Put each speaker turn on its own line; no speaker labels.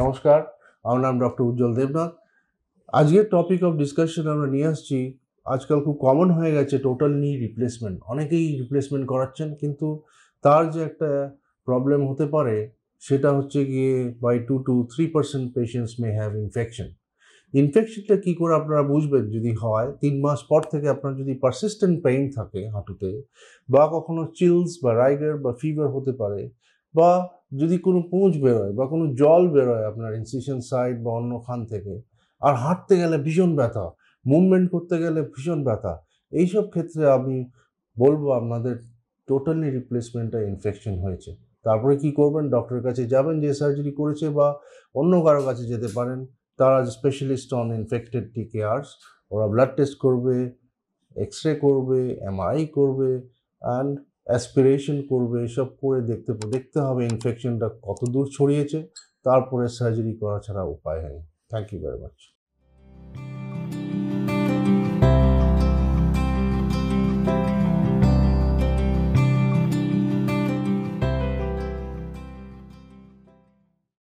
নমস্কার, আমার নাম ডক্টর উজ্জ্বল দেবনাথ। আজকের টপিক অফ ডিসকাশন আমরা নিয়ে আসছি, আজকাল খুব কমন হয়ে গেছে টোটাল নি রিপ্লেসমেন্ট। অনেকেই রিপ্লেসমেন্ট করাচ্ছেন, কিন্তু তার যে একটা প্রবলেম হতে পারে সেটা হচ্ছে গিয়ে by 2 to 3% patients may have infection. ইনফেকশনটা কী করে আপনারা বুঝবেন? যদি হয় 3 মাস পর থেকে আপনার যদি পারসিস্টেন্ট পেইন থাকে হাঁটুতে, বা কখনো চিলস বা রাইগার বা ফিভার হতে পারে, বা যদি কোনো পুঁজ বেরোয় বা কোনো জল বেরোয় আপনার ইনসিশন সাইড বা অন্য খান থেকে, আর হাঁটতে গেলে ভীষণ ব্যথা, মুভমেন্ট করতে গেলে ভীষণ ব্যথা, এইসব ক্ষেত্রে আমি বলবো আপনাদের টোটালি রিপ্লেসমেন্টটা ইনফেকশন হয়েছে। তারপরে কি করবেন? ডক্টরের কাছে যাবেন যে সার্জারি করেছে, বা অন্য কারো কাছে যেতে পারেন, তারা স্পেশালিস্ট অন ইনফেক্টেড টিকেয়ার্স। ওরা ব্লাড টেস্ট করবে, এক্স-রে করবে, এমআরআই করবে, অ্যান্ড অ্যাসপিরেশন করবে। এসব করে দেখতে হবে ইনফেকশনটা কত দূর ছড়িয়েছে, তারপরে সার্জারি করা ছাড়া উপায় নেই। Thank you very much.